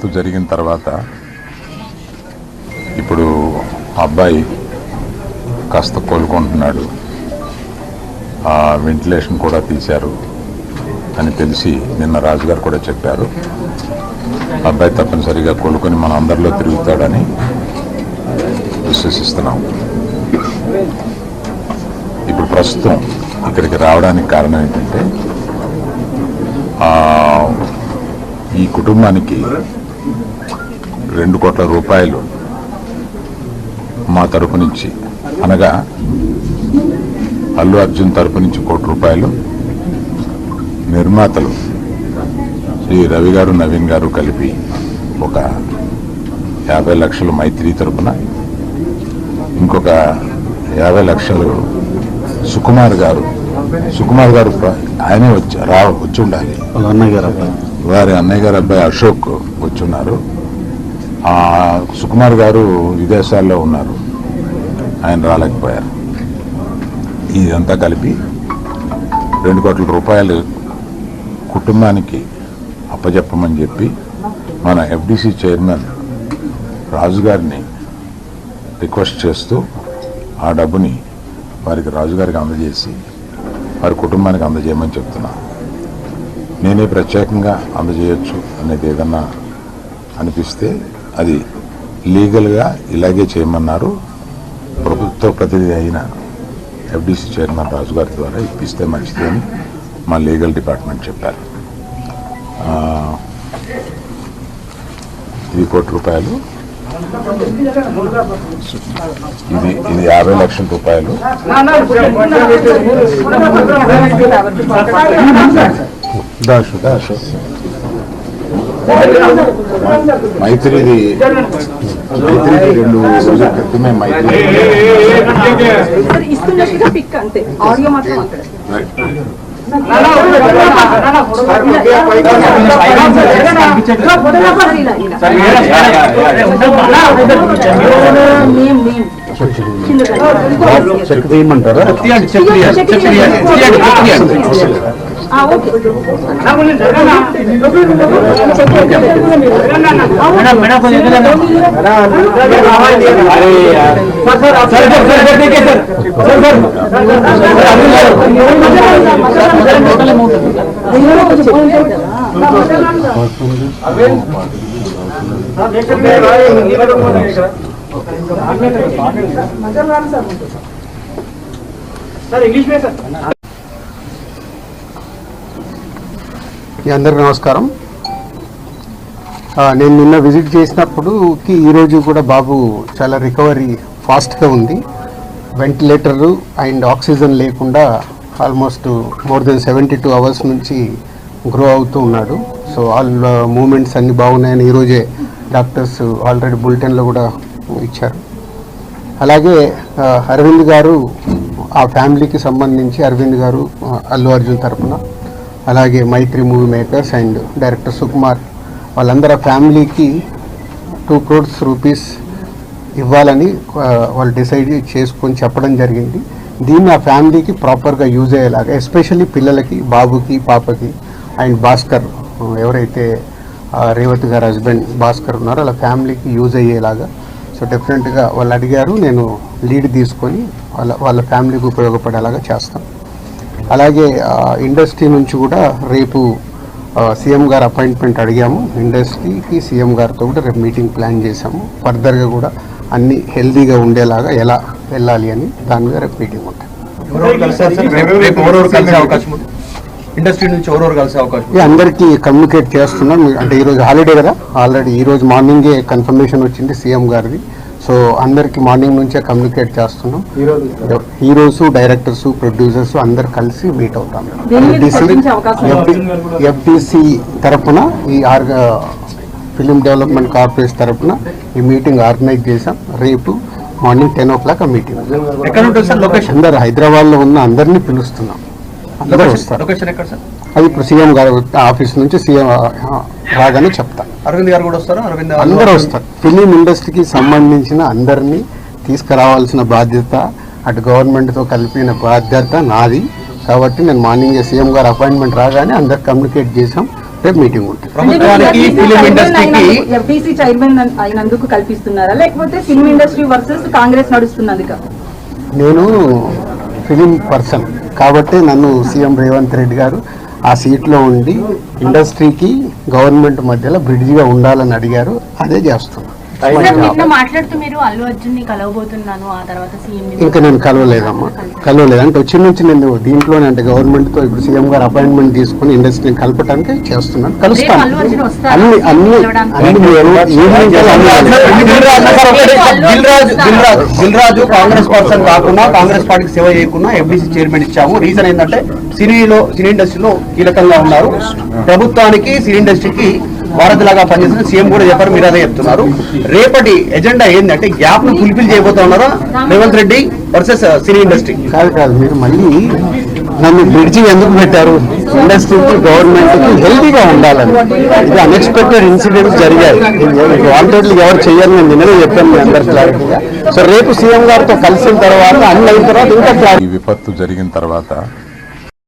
విపత్తు జరిగిన తర్వాత ఇప్పుడు అబ్బాయి కాస్త కోలుకుంటున్నాడు, వెంటిలేషన్ కూడా తీశారు అని తెలిసి నిన్న రాజుగారు కూడా చెప్పారు. అబ్బాయి తప్పనిసరిగా కోలుకొని మన అందరిలో తిరుగుతాడని విశ్వసిస్తున్నాం. ఇప్పుడు ప్రస్తుతం ఇక్కడికి రావడానికి కారణం ఏంటంటే ఈ కుటుంబానికి 2 కోట్ల రూపాయలు మా తరపు నుంచి, అనగా అల్లు అర్జున్ తరపు నుంచి 1 కోటి రూపాయలు, నిర్మాతలు శ్రీ రవి గారు నవీన్ గారు కలిపి ఒక 50 లక్షలు మైత్రి తరపున, ఇంకొక 50 లక్షలు సుకుమార్ గారు ఆయనే వచ్చి ఉండాలి, వారి అన్నయ్య గారు అబ్బాయి అశోక్ వచ్చున్నారు. సుకుమార్ గారు విదేశాల్లో ఉన్నారు, ఆయన రాలేకపోయారు. ఇదంతా కలిపి 2 కోట్ల రూపాయలు కుటుంబానికి అప్పచెప్పమని చెప్పి మన ఎఫ్డిసి చైర్మన్ రాజు గారిని రిక్వెస్ట్ చేస్తూ ఆ డబ్బుని వారికి రాజుగారికి అందజేసి వారి కుటుంబానికి అందజేయమని చెప్తున్నా. నేనే ప్రత్యేకంగా అందజేయచ్చు అనేది ఏదన్నా అనిపిస్తే అది లీగల్గా ఇలాగే చేయమన్నారు. ప్రభుత్వ ప్రతినిధి అయిన ఎఫ్డిసి చైర్మన్ రాజుగారి ద్వారా ఇప్పిస్తే మంచిది అని మా లీగల్ డిపార్ట్మెంట్ చెప్పారు. ఇది 1 కోటి రూపాయలు, ఇది 50 లక్షల రూపాయలు. మైత్రిది 2 రోజుల క్రితమే మైత్రి చెక్ తీయమంటారా? అందరికి నమస్కారం. నేను నిన్న విజిట్ చేసినప్పుడుకి ఈరోజు కూడా బాబు చాలా రికవరీ ఫాస్ట్గా ఉంది. వెంటిలేటరు అండ్ ఆక్సిజన్ లేకుండా ఆల్మోస్ట్ మోర్ దెన్ 72 అవర్స్ నుంచి గ్రో అవుతూ ఉన్నాడు. సో ఆల్ మూమెంట్స్ అన్నీ బాగున్నాయని ఈరోజే డాక్టర్స్ ఆల్రెడీ బులెటిన్లో కూడా ఇచ్చారు. అలాగే అరవింద్ గారు, ఆ ఫ్యామిలీకి సంబంధించి అరవింద్ గారు అల్లు అర్జున్ తరపున, అలాగే Mythri movie makers and director Sukumar, వాళ్ళందరూ ఫ్యామిలీకి 2 crores రూపీస్ ఇవ్వాలని వాళ్ళు డిసైడ్ చేసుకొని చెప్పడం జరిగింది. దీన్ని ఆ ఫ్యామిలీకి ప్రాపర్గా యూజ్ అయ్యేలాగా, ఎస్పెషల్లీ పిల్లలకి, బాబుకి, పాపకి అండ్ భాస్కర్, ఎవరైతే రేవతి గారు హస్బెండ్ భాస్కర్ ఉన్నారో వాళ్ళ ఫ్యామిలీకి యూజ్ అయ్యేలాగా. సో డెఫినెట్గా వాళ్ళు అడిగారు, నేను లీడ్ తీసుకొని వాళ్ళ ఫ్యామిలీకి ఉపయోగపడేలాగా చేస్తాను. అలాగే ఇండస్ట్రీ నుంచి కూడా రేపు సీఎం గారు అపాయింట్మెంట్ అడిగాము. ఇండస్ట్రీకి సీఎం గారితో కూడా రేపు మీటింగ్ ప్లాన్ చేశాము. ఫర్దర్గా కూడా అన్ని హెల్దీగా ఉండేలాగా ఎలా వెళ్ళాలి అని దాని మీద రేపు మీటింగ్ ఉంటుంది. ఇండస్ట్రీ నుంచి ఎవరెవరు కలిసే అవకాశం? అందరికీ కమ్యూనికేట్ చేస్తున్నాం. అంటే ఈరోజు హాలిడే కదా, ఆల్రెడీ ఈరోజు మార్నింగే కన్ఫర్మేషన్ వచ్చింది సీఎం గారిది. సో అందరికి మార్నింగ్ నుంచే కమ్యూనికేట్ చేస్తున్నాం. హీరోస్, డైరెక్టర్స్, ప్రొడ్యూసర్స్ అందరు కలిసి మీట్ అవుతాం. ఎఫ్డిసి తరఫున, ఈ ఫిలిం డెవలప్మెంట్ కార్పొరేషన్ తరఫున ఈ మీటింగ్ ఆర్గనైజ్ చేశాం. రేపు మార్నింగ్ 10 o'clock ఆ మీటింగ్. అందరు హైదరాబాద్లో ఉన్న అందరినీ పిలుస్తున్నాం. అందరూ వస్తారు. అది ఇప్పుడు సీఎం గారు ఆఫీస్ నుంచి సీఎం రాగానే చెప్తాను. అరవింద్ గారు కూడా వస్తారు. అందరూ వస్తారు. ఫిలిం ఇండస్ట్రీకి సంబంధించిన అందరినీ తీసుకురావాల్సిన బాధ్యత, అటు గవర్నమెంట్తో కలిపిన బాధ్యత నాది. కాబట్టి నేను మార్నింగ్ సీఎం గారు అపాయింట్మెంట్ రాగానే అందరు కమ్యూనికేట్ చేసాం. రేపు మీటింగ్ ఉంటుంది. ప్రభుత్వానికి ఫిలిం ఇండస్ట్రీకి ఎఫ్డీసీ చైర్మన్ అయినందుకు కల్పిస్తున్నారా, లేకపోతే ఫిల్మ్ ఇండస్ట్రీ వర్సెస్ కాంగ్రెస్ నడుస్తున్నందుక? నేను ఫిలిం పర్సన్ కాబట్టి నన్ను సీఎం రేవంత్ రెడ్డి గారు ఆ సీట్లో ఉండి ఇండస్ట్రీకి గవర్నమెంట్ మధ్యలో బ్రిడ్జిగా ఉండాలని అడిగారు. అదే చేస్తున్నాను. నిన్న మాట్లాడుతూ మీరు అల్లు అర్జున్ ని కలవబోతున్నాను, ఆ తర్వాత సీఎం ఇంకా నేను కలవలేదమ్మా, కలవలేదు. అంటే వచ్చి నుంచి నేను దీంట్లోనే అంటే గవర్నమెంట్తో ఇప్పుడు సీఎం గారు అపాయింట్మెంట్ తీసుకుని ఇండస్ట్రీని కలపడానికి చేస్తున్నాను. కలుస్తాను. అల్లు అర్జున్ వస్తారా? అన్ని అన్ని అన్ని మీరు ఈవినింగ్ దిల్ రాజు కాంగ్రెస్ పర్సన్ కాకుండా కాంగ్రెస్ పార్టీకి సేవ చేయకుండా ఎఫ్డీసీ చైర్మన్ ఇచ్చాము. రీజన్ ఏంటంటే సినీ ఇండస్ట్రీలో కీలకంగా ఉన్నారు. ప్రభుత్వానికి సినీ ఇండస్ట్రీకి వారధిలాగా పనిచేసిన సీఎం కూడా చెప్పారు, మీరు అదే చెప్తున్నారు. రేపటి ఎజెండా ఏంటంటే గ్యాప్ ను ఫుల్ఫిల్ చేయబోతా ఉన్నారా Revanth Reddy versus cine industry? కాదు మీరు మళ్ళీ నన్ను బ్రిడ్జి ఎందుకు పెట్టారు? ఇండస్ట్రీకి గవర్నమెంట్కి హెల్తీగా ఉండాలని. ఇది అన్ఎక్స్పెక్టెడ్ ఇన్సిడెంట్స్ జరిగాయి. వాంటెడ్లీ ఎవరు చెయ్యరు, నేను నిన్ననే చెప్పాను మీ అందరు క్లారిటీగా. సో రేపు సీఎం గారితో కలిసిన తర్వాత అన్ని అయిన తర్వాత ఇంకా ఈ విపత్తు జరిగిన తర్వాత